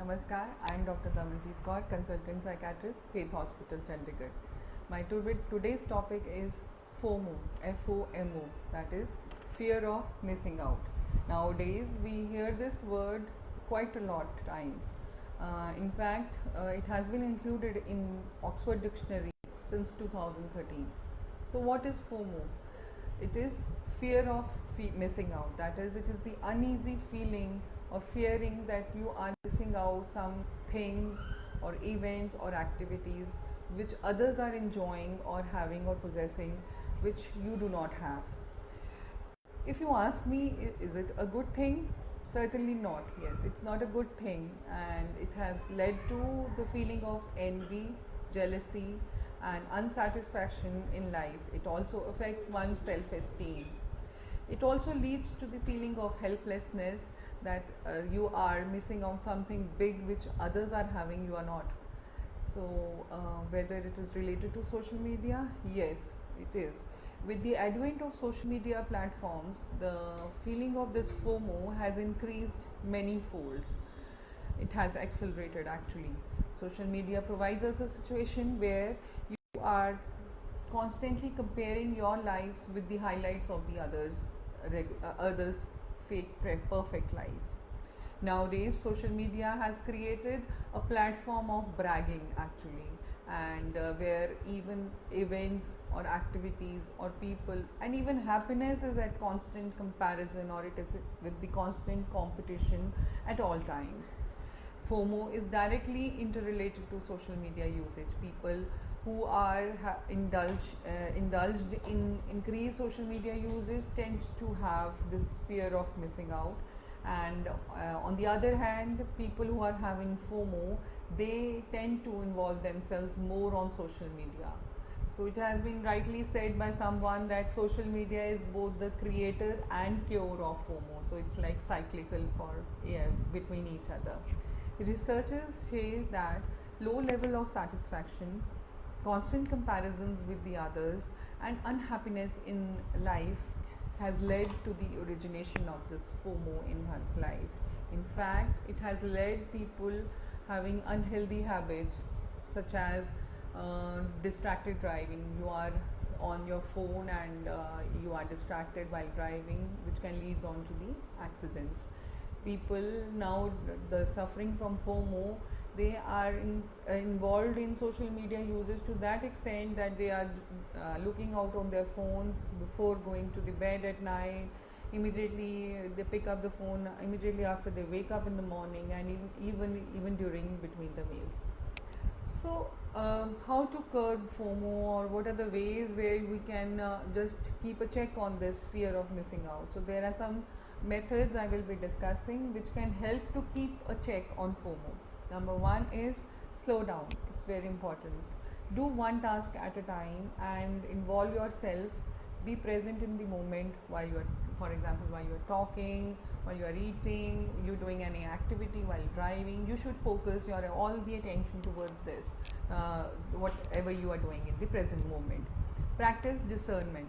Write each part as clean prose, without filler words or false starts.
Namaskar, I am Dr. Damanjit Kaur, consultant psychiatrist, Faith Hospital, Chandigarh. My today's topic is FOMO, FOMO, that is fear of missing out. Nowadays, we hear this word quite a lot times. In fact, it has been included in Oxford Dictionary since 2013. So, what is FOMO? It is fear of missing out. That is, it is the uneasy feeling of fearing that you are missing out some things or events or activities which others are enjoying or having or possessing, which you do not have. If you ask me, is it a good thing? Certainly not. Yes, it's not a good thing, and it has led to the feeling of envy, jealousy, and unsatisfaction in life. It also affects one's self esteem. It also leads to the feeling of helplessness that you are missing out something big which others are having, you are not. So, whether it is related to social media, yes, it is. With the advent of social media platforms, the feeling of this FOMO has increased many folds. It has accelerated actually. Social media provides us a situation where you are constantly comparing your lives with the highlights of the others' fake perfect lives. Nowadays, social media has created a platform of bragging actually, and where even events or activities or people and even happiness is at constant comparison, or it is with the constant competition at all times. FOMO is directly interrelated to social media usage. People who are indulged in increased social media usage tends to have this fear of missing out, and on the other hand, people who are having FOMO, they tend to involve themselves more on social media. So it has been rightly said by someone that social media is both the creator and cure of FOMO. So it's like cyclical for between each other. Researchers say that low level of satisfaction, constant comparisons with the others, and unhappiness in life has led to the origination of this FOMO in one's life. In fact, it has led people having unhealthy habits such as distracted driving. You are on your phone and you are distracted while driving, which can lead on to the accidents. People now, the suffering from FOMO, they are involved in social media usage to that extent that they are looking out on their phones before going to the bed at night. Immediately they pick up the phone immediately after they wake up in the morning, and even during between the meals. So, how to curb FOMO, or what are the ways where we can just keep a check on this fear of missing out? So, there are some methods I will be discussing which can help to keep a check on FOMO. Number one is slow down. It's very important. Do one task at a time and involve yourself. Be present in the moment while you are, for example, while you are talking, while you are eating, you doing any activity, while driving. You should focus your all the attention towards this, whatever you are doing in the present moment. Practice discernment.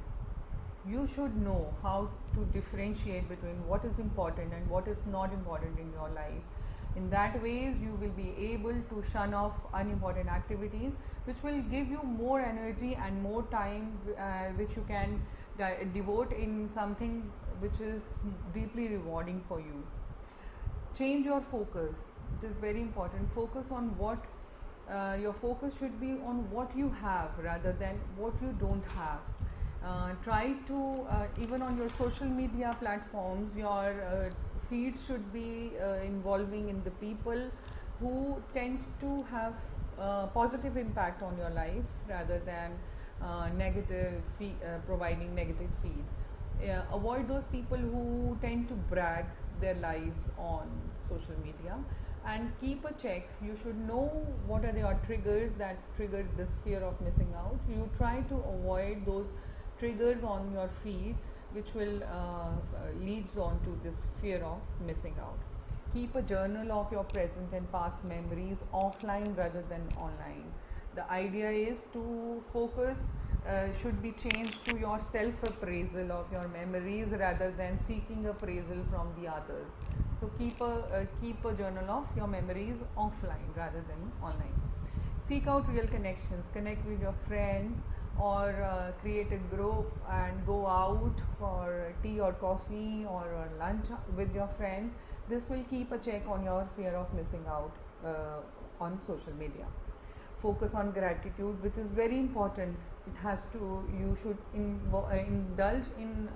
You should know how to differentiate between what is important and what is not important in your life. In that ways, you will be able to shun off unimportant activities, which will give you more energy and more time, which you can devote in something which is deeply rewarding for you. Change your focus. It is very important. Focus on what your focus should be on what you have rather than what you don't have. Try to even on your social media platforms, your feeds should be involving in the people who tends to have positive impact on your life rather than providing negative feeds. Avoid those people who tend to brag their lives on social media, and keep a check. You should know what are your triggers that trigger this fear of missing out. You try to avoid those triggers on your feed which will leads on to this fear of missing out. Keep a journal of your present and past memories offline rather than online. The idea is to focus should be changed to your self appraisal of your memories rather than seeking appraisal from the others. So keep a journal of your memories offline rather than online. Seek out real connections. Connect with your friends, or create a group and go out for tea or coffee or lunch with your friends. This will keep a check on your fear of missing out on social media. Focus on gratitude, which is very important. It has to, you should indulge in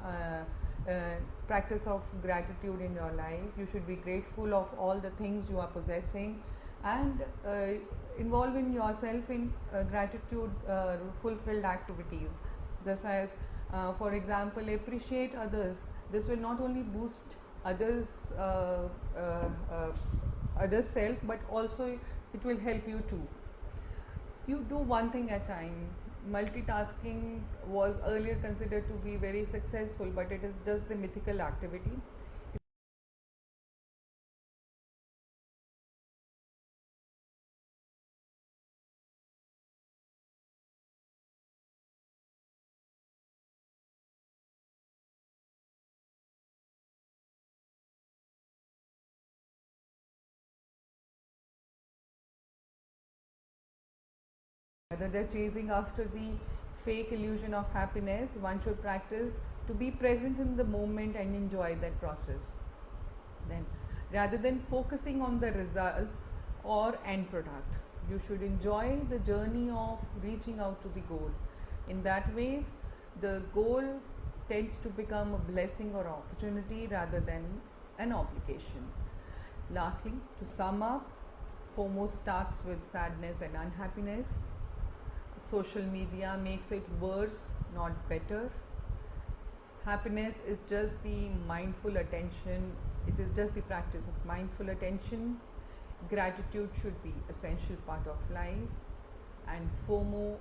practice of gratitude in your life. You should be grateful of all the things you are possessing, and involve in yourself in gratitude fulfilled activities, just as for example, appreciate others. This will not only boost others others self, but also it will help you too. You do one thing at a time. Multitasking was earlier considered to be very successful, but it is just the mythical activity. Rather than chasing after the fake illusion of happiness, one should practice to be present in the moment and enjoy that process. Then, rather than focusing on the results or end product, you should enjoy the journey of reaching out to the goal. In that ways, the goal tends to become a blessing or opportunity rather than an obligation. Lastly, to sum up, FOMO starts with sadness and unhappiness. Social media makes it worse, not better. Happiness is just the mindful attention, it is just the practice of mindful attention. Gratitude should be essential part of life, and FOMO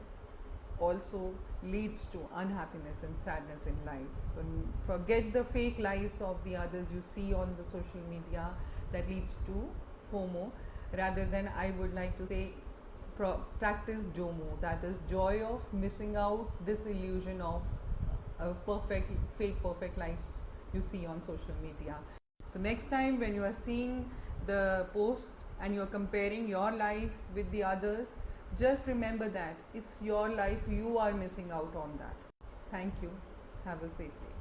also leads to unhappiness and sadness in life. So forget the fake lives of the others you see on the social media that leads to FOMO. Rather than, I would like to say, practice JOMO, that is joy of missing out this illusion of a fake perfect life you see on social media. So next time when you are seeing the post and you are comparing your life with the others, just remember that it's your life, you are missing out on that. Thank you. Have a safe day.